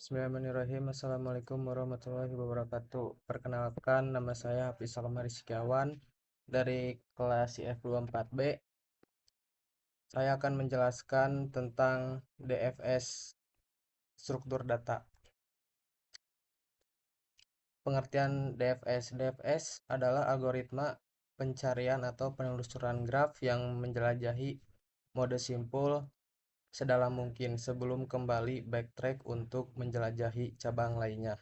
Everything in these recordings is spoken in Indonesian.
Bismillahirrahmanirrahim. Assalamualaikum warahmatullahi wabarakatuh. Perkenalkan, nama saya Hafiz Salman Rizkiawan dari kelas IF24B. Saya akan menjelaskan tentang DFS, struktur data. Pengertian DFS. DFS adalah algoritma pencarian atau penelusuran graf yang menjelajahi mode simpul sedalam mungkin sebelum kembali backtrack untuk menjelajahi cabang lainnya.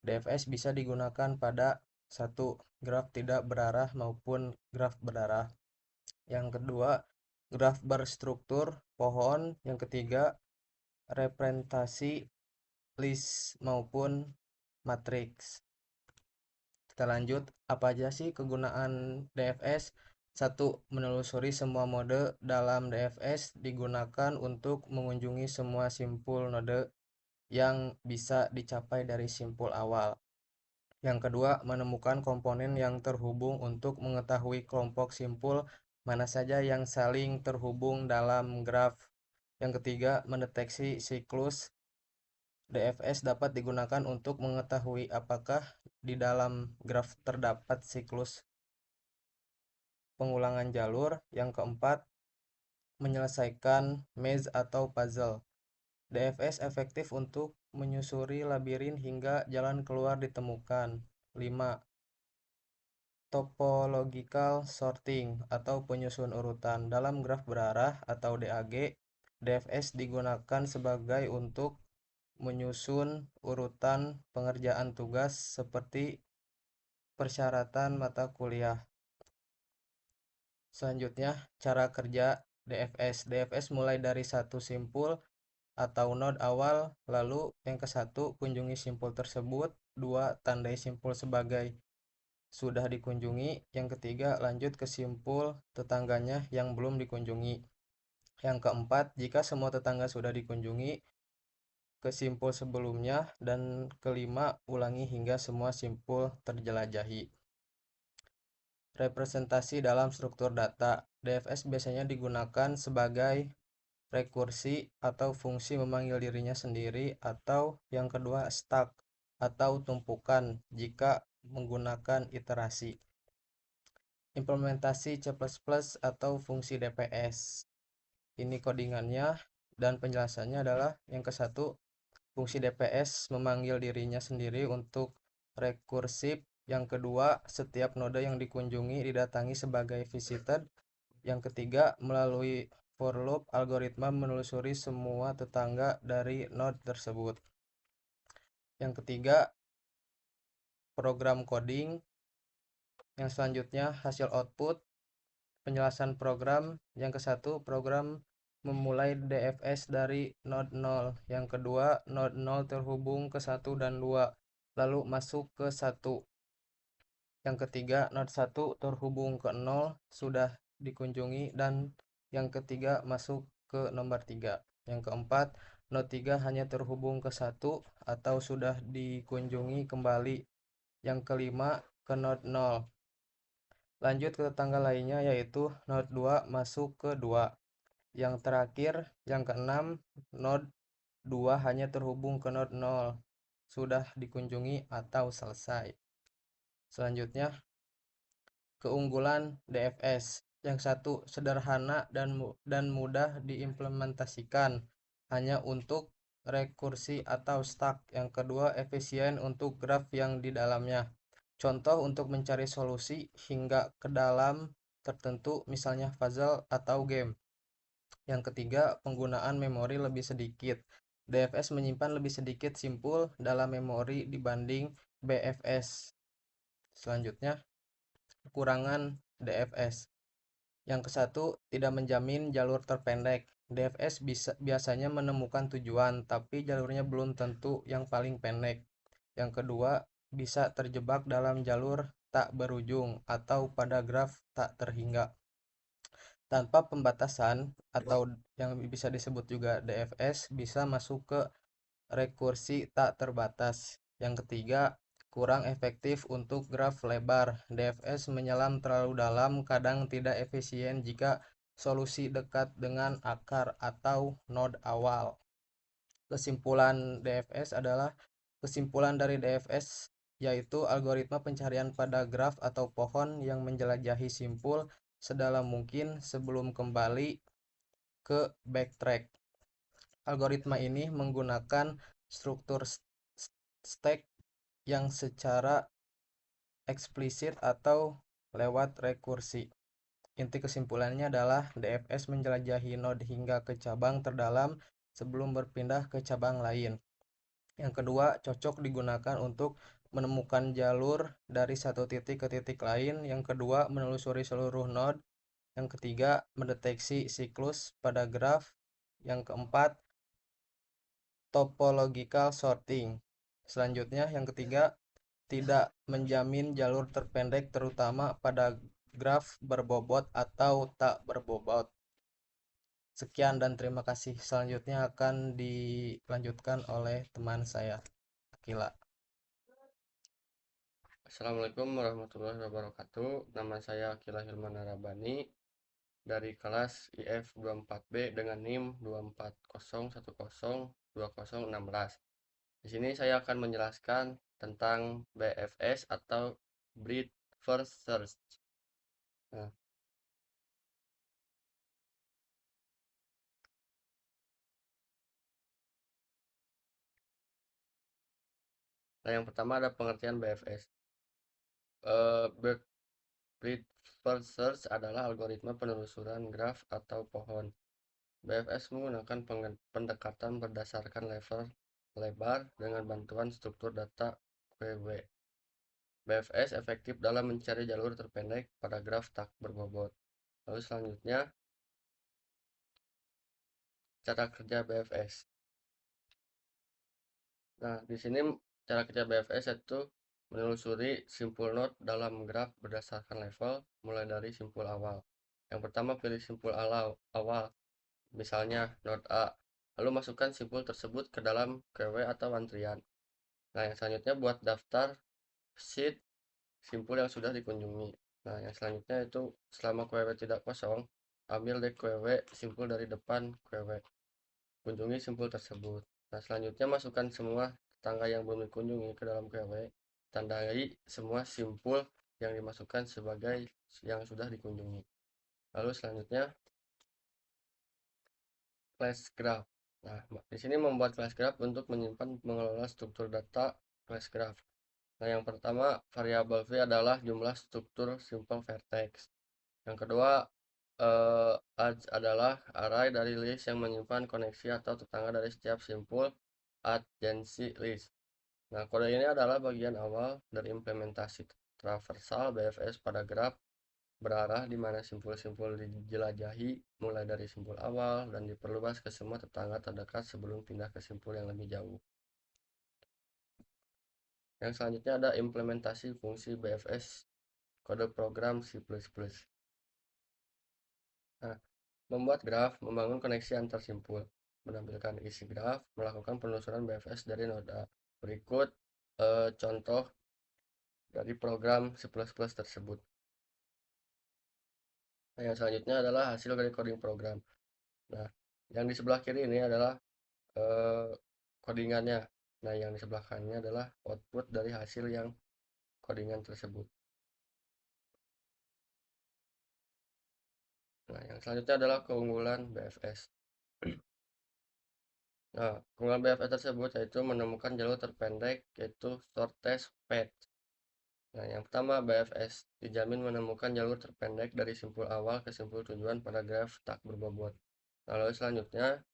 DFS bisa digunakan pada satu, graf tidak berarah maupun graf berarah. Yang kedua, graf berstruktur pohon. Yang ketiga, representasi list maupun matriks. Kita lanjut, apa aja sih kegunaan DFS? Satu, menelusuri semua mode dalam DFS digunakan untuk mengunjungi semua simpul node yang bisa dicapai dari simpul awal. Yang kedua, menemukan komponen yang terhubung untuk mengetahui kelompok simpul mana saja yang saling terhubung dalam graf. Yang ketiga, mendeteksi siklus. DFS dapat digunakan untuk mengetahui apakah di dalam graf terdapat siklus pengulangan jalur. Yang keempat, menyelesaikan maze atau puzzle. DFS efektif untuk menyusuri labirin hingga jalan keluar ditemukan. 5. Topological sorting atau penyusun urutan. Dalam graf berarah atau DAG, DFS digunakan sebagai untuk menyusun urutan pengerjaan tugas seperti persyaratan mata kuliah. Selanjutnya, cara kerja DFS. DFS mulai dari satu simpul atau node awal, lalu yang ke satu, kunjungi simpul tersebut. 2. Tandai simpul sebagai sudah dikunjungi. Yang ketiga, lanjut ke simpul tetangganya yang belum dikunjungi. Yang keempat, jika semua tetangga sudah dikunjungi, ke simpul sebelumnya. Dan kelima, ulangi hingga semua simpul terjelajahi. Representasi dalam struktur data. DFS biasanya digunakan sebagai rekursi atau fungsi memanggil dirinya sendiri, atau yang kedua stack atau tumpukan jika menggunakan iterasi. Implementasi C++ atau fungsi DPS. Ini codingannya dan penjelasannya adalah yang ke satu, fungsi DPS memanggil dirinya sendiri untuk rekursif. Yang kedua, setiap node yang dikunjungi didatangi sebagai visited. Yang ketiga, melalui for loop, algoritma menelusuri semua tetangga dari node tersebut. Yang ketiga, program coding. Yang selanjutnya, hasil output, penjelasan program. Yang ke satu, program memulai DFS dari node 0. Yang kedua, node 0 terhubung ke 1 dan 2, lalu masuk ke 1. Yang ketiga, node 1 terhubung ke 0, sudah dikunjungi, dan yang ketiga masuk ke nomor 3. Yang keempat, node 3 hanya terhubung ke 1 atau sudah dikunjungi kembali. Yang kelima, ke node 0. Lanjut ke tetangga lainnya yaitu node 2 masuk ke 2. Yang terakhir, yang keenam, node 2 hanya terhubung ke node 0, sudah dikunjungi atau selesai. Selanjutnya, keunggulan DFS. Yang satu, sederhana dan mudah diimplementasikan hanya untuk rekursi atau stack. Yang kedua, efisien untuk graf yang di dalamnya. Contoh untuk mencari solusi hingga ke dalam tertentu, misalnya puzzle atau game. Yang ketiga, penggunaan memori lebih sedikit. DFS menyimpan lebih sedikit simpul dalam memori dibanding BFS. Selanjutnya, kekurangan DFS. Yang ke satu, tidak menjamin jalur terpendek. DFS biasanya menemukan tujuan, tapi jalurnya belum tentu yang paling pendek. Yang kedua, bisa terjebak dalam jalur tak berujung atau pada graf tak terhingga. Tanpa pembatasan atau yang bisa disebut juga DFS bisa masuk ke rekursi tak terbatas. Yang ketiga, kurang efektif untuk graf lebar. DFS menyelam terlalu dalam, kadang tidak efisien jika solusi dekat dengan akar atau node awal. Kesimpulan dari DFS yaitu algoritma pencarian pada graf atau pohon yang menjelajahi simpul sedalam mungkin sebelum kembali ke backtrack. Algoritma ini menggunakan struktur stack yang secara eksplisit atau lewat rekursi. Inti kesimpulannya adalah DFS menjelajahi node hingga ke cabang terdalam sebelum berpindah ke cabang lain. Yang kedua, cocok digunakan untuk menemukan jalur dari satu titik ke titik lain. Yang kedua, menelusuri seluruh node. Yang ketiga, mendeteksi siklus pada graf. Yang keempat, topological sorting. Selanjutnya, yang ketiga, tidak menjamin jalur terpendek terutama pada graf berbobot atau tak berbobot. Sekian dan terima kasih. Selanjutnya akan dilanjutkan oleh teman saya, Akila. Assalamualaikum warahmatullahi wabarakatuh. Nama saya Akila Hilman Narabani dari kelas IF 24B dengan NIM 240102016. Di sini saya akan menjelaskan tentang BFS atau Breadth First Search. Nah, yang pertama ada pengertian BFS. Breadth First Search adalah algoritma penelusuran graf atau pohon. BFS menggunakan pendekatan berdasarkan level lebar dengan bantuan struktur data QW. BFS efektif dalam mencari jalur terpendek pada graf tak berbobot. Lalu selanjutnya, cara kerja BFS. Nah, di sini cara kerja BFS itu menelusuri simpul node dalam graf berdasarkan level mulai dari simpul awal. Yang pertama pilih simpul awal, misalnya node A, lalu masukkan simpul tersebut ke dalam QW atau antrian. Nah, yang selanjutnya buat daftar sheet simpul yang sudah dikunjungi. Nah, yang selanjutnya itu selama QW tidak kosong, ambil QW simpul dari depan QW. Kunjungi simpul tersebut. Nah, selanjutnya masukkan semua tetangga yang belum dikunjungi ke dalam QW. Tandai semua simpul yang dimasukkan sebagai yang sudah dikunjungi. Lalu selanjutnya class graph. Nah, di sini membuat class graph untuk menyimpan mengelola struktur data class graph. Nah, yang pertama variabel V adalah jumlah struktur simple vertex. Yang kedua adds adalah array dari list yang menyimpan koneksi atau tetangga dari setiap simpul adjacency list. Nah, kode ini adalah bagian awal dari implementasi traversal BFS pada graf berarah di mana simpul-simpul dijelajahi mulai dari simpul awal dan diperluas ke semua tetangga terdekat sebelum pindah ke simpul yang lebih jauh. Yang selanjutnya ada implementasi fungsi BFS kode program C++. Nah, membuat graf, membangun koneksi antar simpul, menampilkan isi graf, melakukan penelusuran BFS dari noda. Berikut contoh dari program C++ tersebut. Nah, yang selanjutnya adalah hasil dari coding program. Nah, yang di sebelah kiri ini adalah codingannya. Nah, yang di sebelah kanannya adalah output dari hasil yang codingan tersebut. Nah, yang selanjutnya adalah keunggulan BFS. Nah, keunggulan BFS tersebut yaitu menemukan jalur terpendek yaitu shortest path. Nah, yang pertama BFS dijamin menemukan jalur terpendek dari simpul awal ke simpul tujuan pada graf tak berbobot. Lalu selanjutnya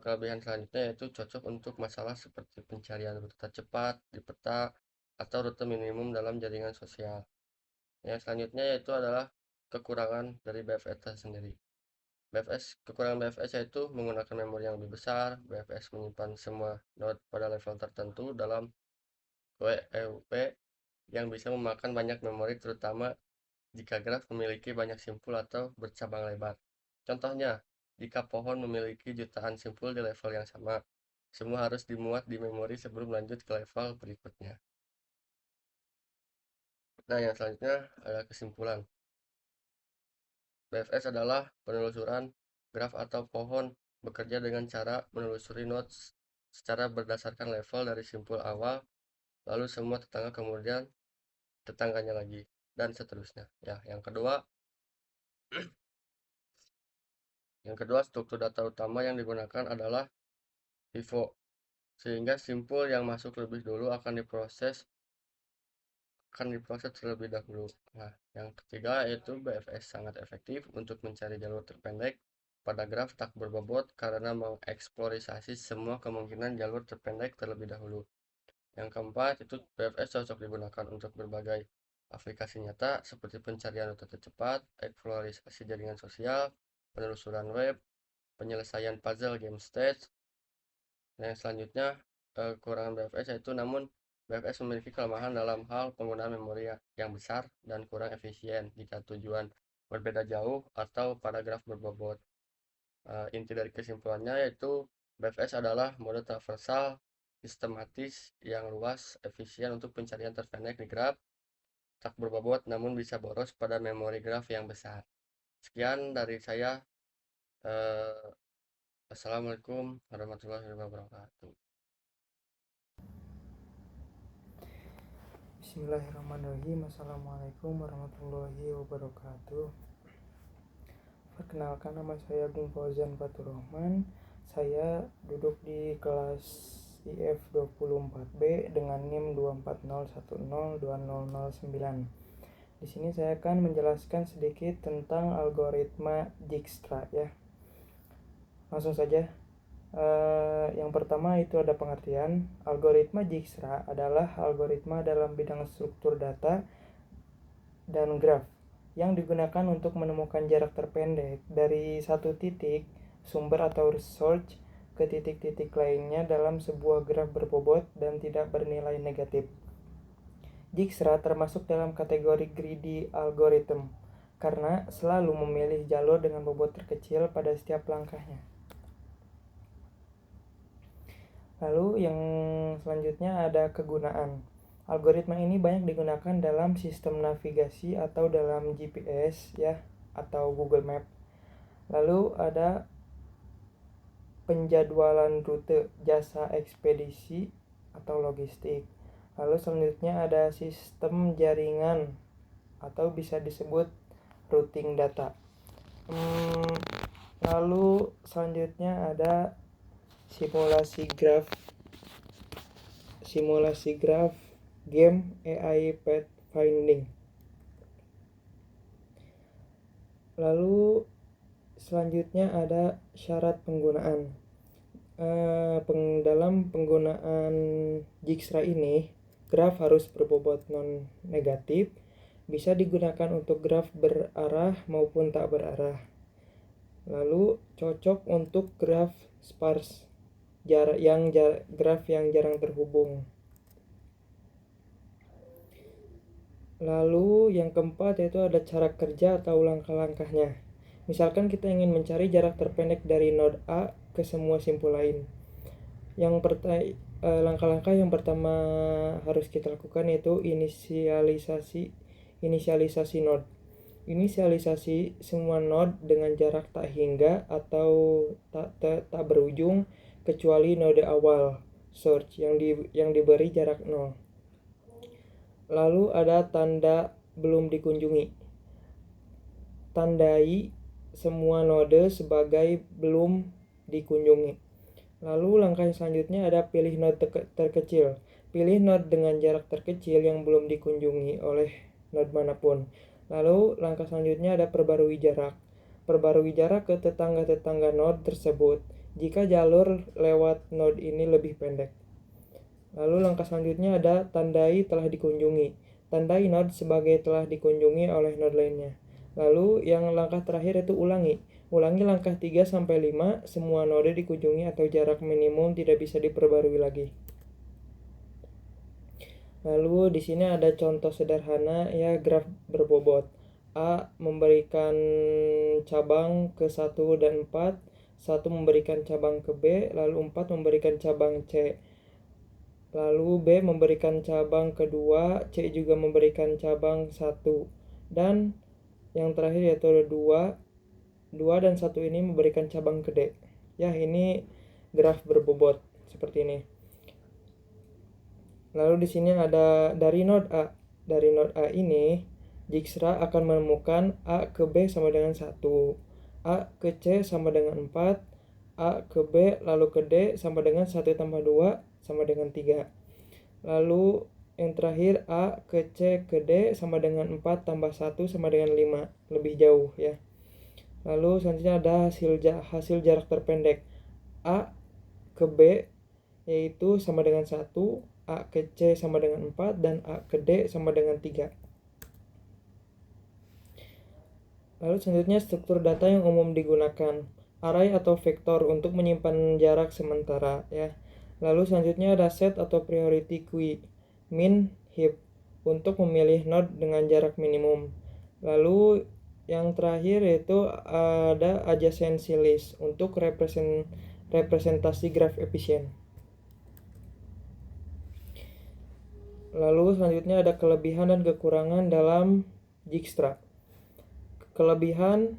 kelebihan selanjutnya yaitu cocok untuk masalah seperti pencarian rute tercepat di peta atau rute minimum dalam jaringan sosial. Yang selanjutnya yaitu adalah kekurangan dari BFS sendiri. Kekurangan BFS yaitu menggunakan memori yang lebih besar. BFS menyimpan semua node pada level tertentu dalam WEUP yang bisa memakan banyak memori terutama jika graf memiliki banyak simpul atau bercabang lebar. Contohnya, jika pohon memiliki jutaan simpul di level yang sama, semua harus dimuat di memori sebelum lanjut ke level berikutnya. Nah, yang selanjutnya adalah kesimpulan. BFS adalah penelusuran graf atau pohon bekerja dengan cara menelusuri nodes secara berdasarkan level dari simpul awal, lalu semua tetangga kemudian tetangganya lagi, dan seterusnya. Ya, yang kedua struktur data utama yang digunakan adalah FIFO, sehingga simpul yang masuk lebih dulu akan diproses terlebih dahulu. Nah, yang ketiga yaitu BFS sangat efektif untuk mencari jalur terpendek pada graf tak berbobot karena mengeksplorasi semua kemungkinan jalur terpendek terlebih dahulu. Yang keempat itu BFS cocok digunakan untuk berbagai aplikasi nyata seperti pencarian rute tercepat, eksplorasi jaringan sosial, penelusuran web, penyelesaian puzzle game stage. Yang selanjutnya kekurangan BFS yaitu namun BFS memiliki kelemahan dalam hal penggunaan memori yang besar dan kurang efisien jika tujuan berbeda jauh atau paragraf berbobot. Inti dari kesimpulannya yaitu BFS adalah mode traversal sistematis yang luas, efisien untuk pencarian terpendek di graf, tak berbobot namun bisa boros pada memori graf yang besar. Sekian dari saya. Eh, Assalamualaikum warahmatullahi wabarakatuh. Bismillahirrahmanirrahim. Assalamualaikum warahmatullahi wabarakatuh. Perkenalkan, nama saya Agung Fauzan Faturrahman. Saya duduk di kelas IF 24B dengan NIM 240102009. Di sini saya akan menjelaskan sedikit tentang algoritma Dijkstra ya. Langsung saja. Yang pertama itu ada pengertian. Algoritma Dijkstra adalah algoritma dalam bidang struktur data dan graf yang digunakan untuk menemukan jarak terpendek dari satu titik sumber atau source ke titik-titik lainnya dalam sebuah graf berbobot dan tidak bernilai negatif. Dijkstra termasuk dalam kategori greedy algorithm karena selalu memilih jalur dengan bobot terkecil pada setiap langkahnya. Lalu yang selanjutnya ada kegunaan. Algoritma ini banyak digunakan dalam sistem navigasi atau dalam GPS ya, atau Google Map. Lalu ada penjadwalan rute, jasa ekspedisi atau logistik. Lalu selanjutnya ada sistem jaringan atau bisa disebut routing data. Lalu selanjutnya ada simulasi graf game AI pathfinding. Lalu selanjutnya ada syarat penggunaan. Dalam penggunaan Dijkstra ini, graf harus berbobot non negatif, bisa digunakan untuk graf berarah maupun tak berarah. Lalu cocok untuk graf sparse, graf yang jarang terhubung. Lalu yang keempat yaitu ada cara kerja atau langkah-langkahnya. Misalkan kita ingin mencari jarak terpendek dari node A ke semua simpul lain. Langkah-langkah yang pertama harus kita lakukan yaitu inisialisasi node. Inisialisasi semua node dengan jarak tak hingga atau tak berujung kecuali node awal source yang diberi jarak 0. Lalu ada tanda belum dikunjungi. Tandai semua node sebagai belum dikunjungi. Lalu langkah selanjutnya ada pilih node terkecil. Pilih node dengan jarak terkecil yang belum dikunjungi oleh node manapun. Lalu langkah selanjutnya ada perbarui jarak. Perbarui jarak ke tetangga-tetangga node tersebut jika jalur lewat node ini lebih pendek. Lalu langkah selanjutnya ada tandai telah dikunjungi. Tandai node sebagai telah dikunjungi oleh node lainnya. Lalu yang langkah terakhir itu ulangi. Ulangi langkah 3-5, semua node dikunjungi atau jarak minimum tidak bisa diperbarui lagi. Lalu di sini ada contoh sederhana ya graf berbobot. A memberikan cabang ke 1 dan 4, 1 memberikan cabang ke B, lalu 4 memberikan cabang C. Lalu B memberikan cabang kedua, C juga memberikan cabang 1. Dan yang terakhir yaitu ada 2 dan 1 ini memberikan cabang ke D. Ya, ini graf berbobot seperti ini. Lalu di sini ada dari node A. Dari node A ini Dijkstra akan menemukan A ke B sama dengan 1, A ke C sama dengan 4, A ke B lalu ke D sama dengan 1 tambah 2 sama dengan 3. Lalu yang terakhir A ke C ke D sama dengan 4 tambah 1 sama dengan 5, lebih jauh ya. Lalu selanjutnya ada hasil jarak terpendek A ke B, yaitu sama dengan 1, A ke C sama dengan 4, dan A ke D sama dengan 3. Lalu selanjutnya struktur data yang umum digunakan, array atau vektor untuk menyimpan jarak sementara ya. Lalu selanjutnya ada set atau priority queue, min, heap untuk memilih node dengan jarak minimum. Lalu yang terakhir yaitu ada adjacency list untuk representasi graf efisien. Lalu selanjutnya ada kelebihan dan kekurangan dalam Dijkstra. Kelebihan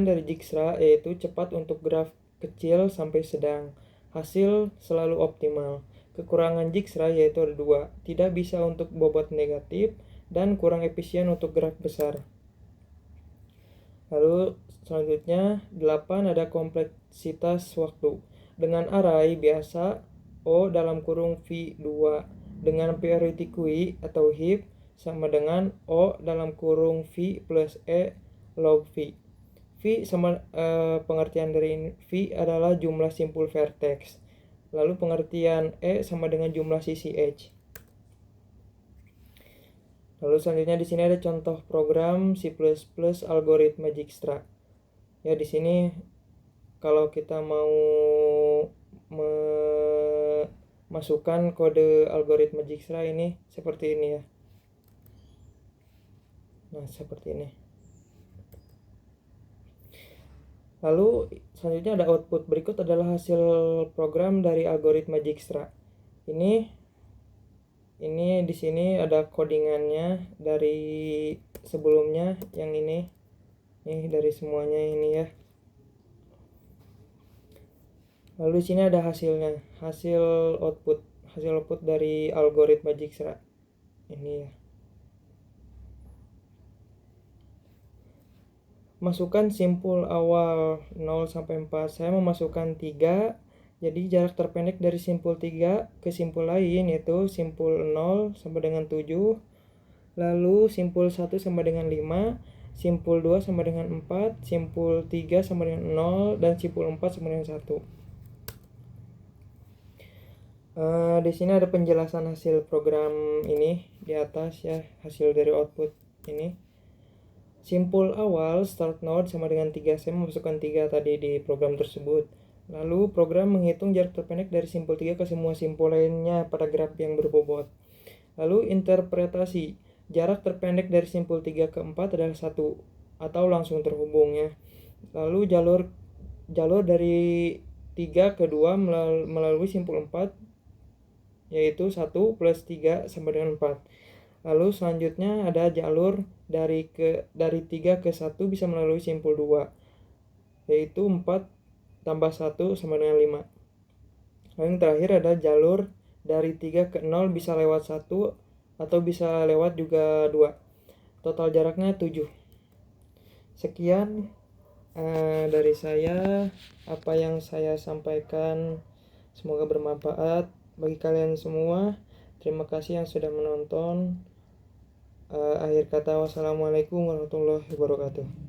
dari Dijkstra yaitu cepat untuk graf kecil sampai sedang, hasil selalu optimal. Kekurangan Dijkstra yaitu ada 2, tidak bisa untuk bobot negatif dan kurang efisien untuk graf besar. Lalu selanjutnya 8 ada kompleksitas waktu. Dengan array biasa O dalam kurung V2 dengan priority queue atau heap sama dengan O dalam kurung V plus E log V. V sama pengertian dari V adalah jumlah simpul vertex. Lalu pengertian E sama dengan jumlah sisi edge. Lalu selanjutnya di sini ada contoh program C++ algoritma Dijkstra. Ya, di sini kalau kita mau memasukkan kode algoritma Dijkstra ini seperti ini ya. Nah, seperti ini. Lalu selanjutnya ada output. Berikut adalah hasil program dari algoritma Dijkstra. Ini di sini ada codingannya dari sebelumnya yang ini. Nih dari semuanya ini ya. Lalu di sini ada hasilnya, hasil output dari algoritma Dijkstra. Ini ya. Masukkan simpul awal 0 sampai 4. Saya memasukkan 3. Jadi jarak terpendek dari simpul 3 ke simpul lain yaitu simpul 0 sama dengan 7. Lalu simpul 1 sama dengan 5, simpul 2 sama dengan 4, simpul 3 sama dengan 0, dan simpul 4 sama dengan 1. Di sini ada penjelasan hasil program ini di atas ya, hasil dari output ini. Simpul awal start node sama dengan 3. Saya memasukkan 3 tadi di program tersebut. Lalu program menghitung jarak terpendek dari simpul 3 ke semua simpul lainnya pada graf yang berbobot. Lalu interpretasi, jarak terpendek dari simpul 3 ke 4 adalah 1 atau langsung terhubung ya. Lalu jalur dari 3 ke 2 melalui simpul 4 yaitu 1 plus 3 sama dengan 4. Lalu selanjutnya ada jalur dari 3 ke 1 bisa melalui simpul 2 yaitu 4 tambah 1 sama dengan 5. Lalu yang terakhir ada jalur dari 3 ke 0 bisa lewat 1 atau bisa lewat juga 2. Total jaraknya 7. Sekian dari saya, apa yang saya sampaikan semoga bermanfaat bagi kalian semua. Terima kasih yang sudah menonton. Akhir kata, wassalamualaikum warahmatullahi wabarakatuh.